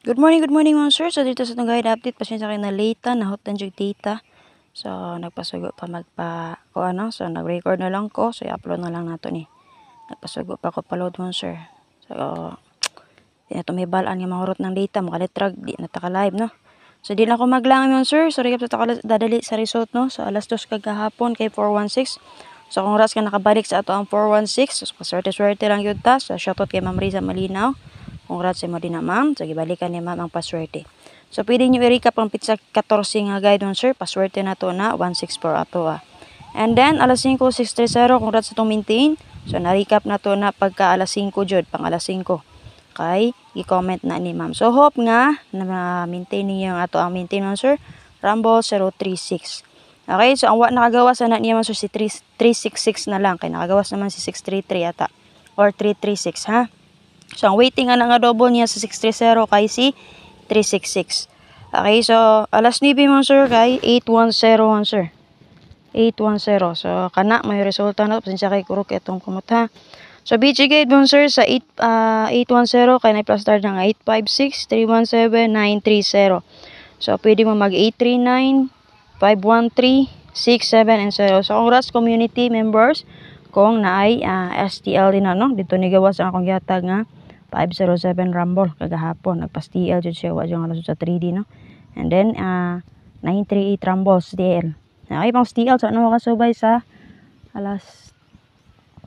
Good morning mga sir. So dito sa itong guide update, pasensya kayo na late na hot na data. So nagpasugo pa so nag-record na lang ko, so i-upload na lang nato ni. Nagpasugo pa ko pa-load mga sir. So di na tumibalaan yung mahurot ng data, makalitrag, di na taka-live no. So di na ako maglangan mga sir. So recap sa dadali sa result no. So alas 2 kagahapon kay 416. So kung ras ka nakabalik sa ato ang 416, so paswerte-swerte lang yun ta. So shoutout kay Ma'am Riza Malinaw. Congrats sa mo din na ma'am. So, gibalikan ni ma'am ang paswerte. So, pwede nyo i-recap ang pizza 14 nga guide nun, sir. Paswerte na to na 164 ato And then, alas 5:630. Congrats sa itong maintain. So, na-recap na to na pagka alas 5 jud, pang alas 5. Kay, i-comment na ni ma'am. So, hope nga na maintain niyo ang ato ang maintain nun, sir. Rumble 036. Okay, so ang nakagawas na niya man sir si 366 na lang. Kay nakagawas naman si 633 ata. Or 336, ha? So, ang waiting nga double niya sa 630 kay si 366. Okay, so, alas 9 mo sir kay 810 sir. 810. So, kana, may resulta na. Pasensya kay kurok itong kumot ha. So, BG Gate mo sir sa 810 kay na-plus start ng 856, 317, 930. So, pwede mo mag 839, 513, 67, and 0. So, congrats community members kung naay STL din no. Dito ni gawas ang akong gihatag nga 507 Rumble kagahapon. Nagpas-TL jud siya, wa jud alas sa 3D no. And then 938 Rumble STL. Okay, pang STL so ano makasubay sa alas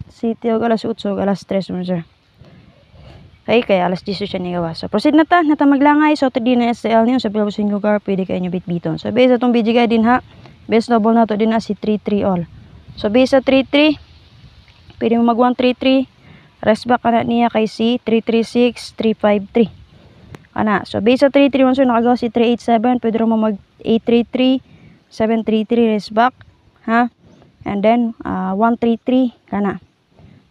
City og alas 8 og alas 3 mo sir. Okay, kaya alas 10 siya ni gawas. So proceed na ta maglangay. So 3D na STL niyo sa Pilipino lugar pwede kayo bitbiton. So base atong BGG din ha. Base double na to din na si 33 all. So base sa 33 pwede mo mag 133. Rest back kana niya kay si 336, 353. Ana, so base sa 331 sir nakagawa si 387, pwede mo mag 833, 733 rest back, ha? And then 133 kana.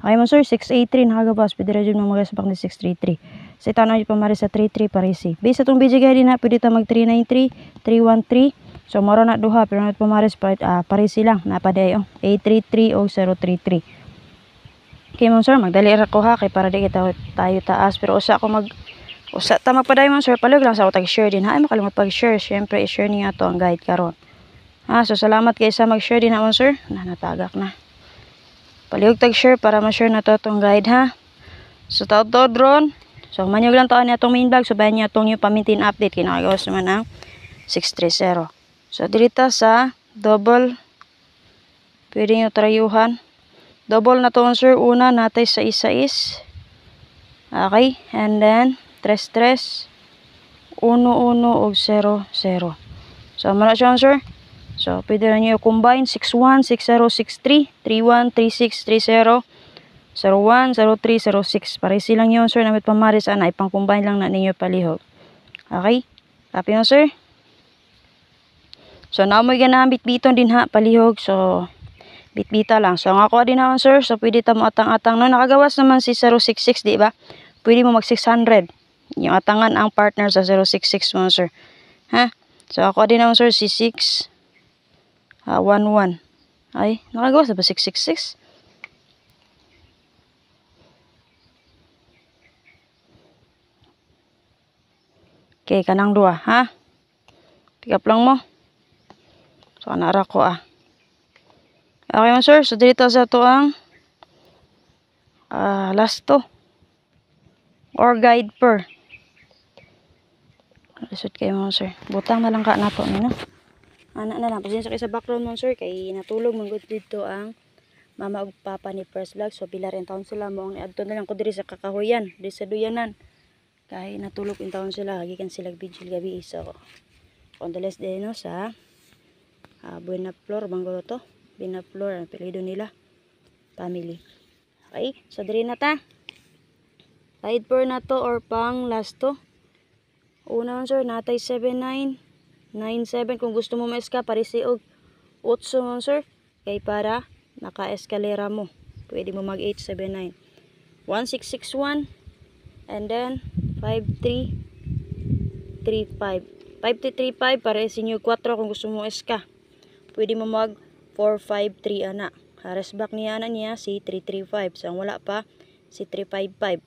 Okay mo sir, 683 nakagawa, pwede ra jud mo mag rest back ni 633. Sa tanong pa mari sa 33 parisi. Base sa tong BGG din na pwede ta mag 393, 313. So maro na duha pero na pamaris parisi lang napadayo 833 o 033. Okay mo sir, magdali ra ko ha kay para di kita tayo taas pero usa ta magpaday mo sir palug lang sa ako tag-share din ha. Ay makalimot pag-share, syempre i-share niyo ato ang guide karon. Ha, so salamat kay sa mag-share din mo sir. Natagak na. Palihog tag-share para ma-share na to tong guide ha. So taod ron. So manyog lang taon ni atong main vlog so bayan niyo atong yung pamintin update kay nakagawas naman ang 630. So dirita sa double pwede niyo trayuhan. Double na to sir. Una natay sa is. Okay. And then 3-3. 1-1 o 0-0. So muna siya sir. So pwede na nyo combine 6-1, 6-0, 6-3, 3-1, 3-6, 3-0, 0-1, 0-3, 0-6. Para silang yun sir. Namit pamaris ana. Ipang combine lang na ninyo palihog. Okay. Copy yun sir. So namoy ganahan bitbiton din ha palihog. So bitbita lang. So, ang ako din naman, sir. So, pwede ta mo atang-atang. No, nakagawas naman si 066, di ba? Pwede mo mag 600. Yung atangan ang partner sa 066 mo, sir. Ha? So, ako din naman, sir, si 6, 11. Ay, nakagawas na ba 666? Okay, kanang dua, ha? Pick up lang mo. So, anara ko, Okay mo sir, so dito sa ito ang last to or guide per. Lisod kayo mo sir. Butang na lang ka na to no? Anak na lang. Pasensya kayo sa background mo sir. Kay natulog mong dito ang mama ug papa ni First Vlog. So pila rin taon sila mo. Adto na lang ko diri sa kakahuyan. Diri sa duyanan. Kay natulog in taon sila. Hagikan sila vigil gabi. So condolence din no sa Buena Flor. Banggulo to. Binaflor ang apelyido nila family. Okay, so diri na ta guide per na to or pang last to. Una sir natay 7997 kung gusto mo ma-eska parisi og 8 mo sir kay para naka-eskalera mo pwede mo mag 879 1661 and then 5335 5335 para sinyo 4 kung gusto mo eska pwede mo mag 453 ana. Rest back niya na niya si 335. So, wala pa si 355.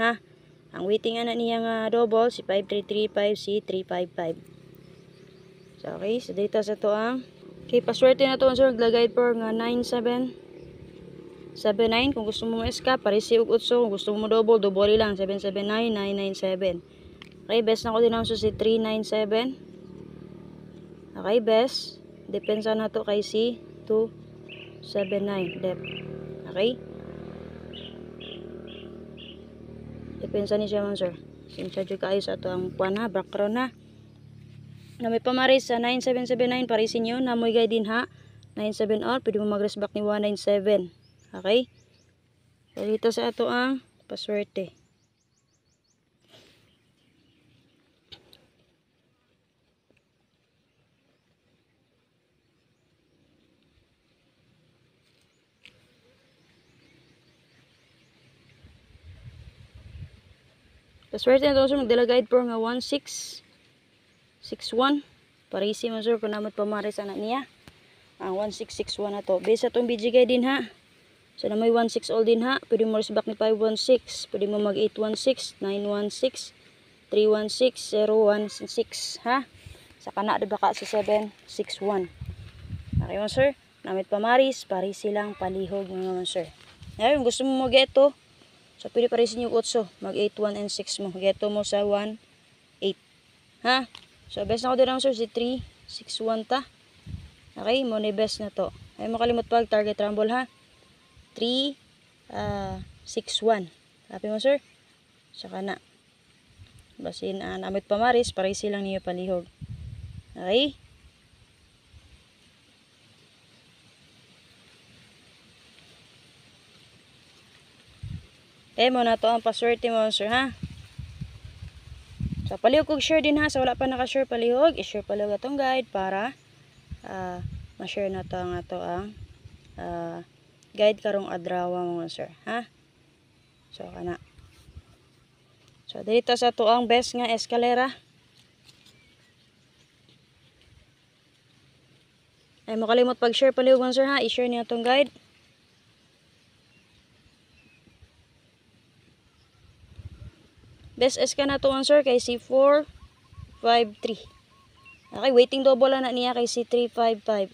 Ha? Ang waiting ana niya nga double si 5335 si 355. So okay, so dito sa to ang okay, paswerte na to sir, naglagay for nga 9779 kung gusto mo ma-escape, parisi og 8 kung gusto mo double, double lang 779997. Okay, best na ko din so si 397. Okay, best. Depensa na to kay si 279 left. Okay? Depensa ni siya man sir. Simsa jud kayo sa ato ang kuan ha, background ha. Na may pamaris sa 9779 parisin nyo na mo'y guide din ha. 97 all, pwede mo mag-rest back ni 197. Okay? So dito sa ato ang paswerte. Paswerte na ito sir, magdala guide for nga 1661. Parisi mo sir, kung namot pamaris anak niya. Ang 1661 na to. Base sa itong BG guide din ha. So na may 16 all din ha. Pwede mo res back ni 516. Pwede mo mag 816, 916, 316, 016 ha. Sa kana diba ka sa 761. Okay mo sir. Namit pamaris, parisi lang palihog mga sir. Ngayon, gusto mo mag-eto. So, pwede parisin yung 8. Mag 8, 1, and 6 mo. Geto mo sa 1, 8. Ha? So, best na ko din lang sir si 3, 6, 1 ta. Okay, mo na best na to. Ay mo kalimot pag target rumble ha. 3, 6, 1. Sabi mo sir? Saka na. Basin, namit pamaris, parisi lang niyo palihog. Okay? Mo na to ang paswerte mo sir ha. So palihog kog share din ha. So wala pa naka-share palihog, i-share palihog atong guide para ma-share na to ang ato ang guide karong adlaw mo sir ha. So kana. So dito sa to ang best nga eskalera. Ay mo kalimot pag-share palihog mo sir ha. I-share niyo atong guide. Best S ka na to sir kay si 453. Okay, waiting double na niya kay si 355.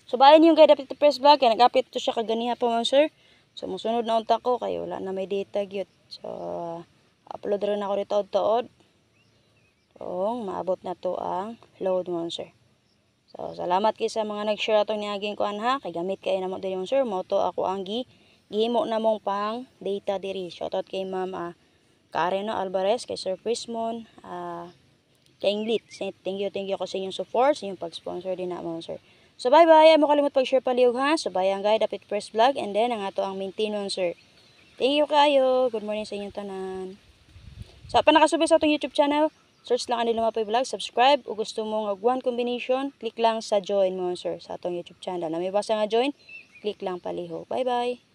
So bayan yung guide update press vlog kay nag-update to siya kaganiha pa man sir. So mosunod na unta ko kay wala na may data gyud. So upload rin ako dito taod. So maabot na to ang load mo sir. So, salamat kay sa mga nag-share atong niaging kuan ha. Kay gamit kay namo diri yung sir. Moto ako ang gihimo na mong pang data diri. Shoutout kay Ma'am Karen Alvarez, kay Sir Chrismon, kay Inglit. Thank you ako sa inyong support, sa inyong pag-sponsor din na mo sir. So, bye-bye. Mo kalimot pag-share palihog ha. So, bye ang guide, update first vlog, and then ang ato ang maintenon sir. Thank you kayo. Good morning sa inyong tanan. So, pa nakasubay sa atong YouTube channel, search lang ang Lumapay Vlog, subscribe, o gusto mong one combination, click lang sa join mo sir sa atong YouTube channel. Na may basa nga join, click lang palihog. Bye bye!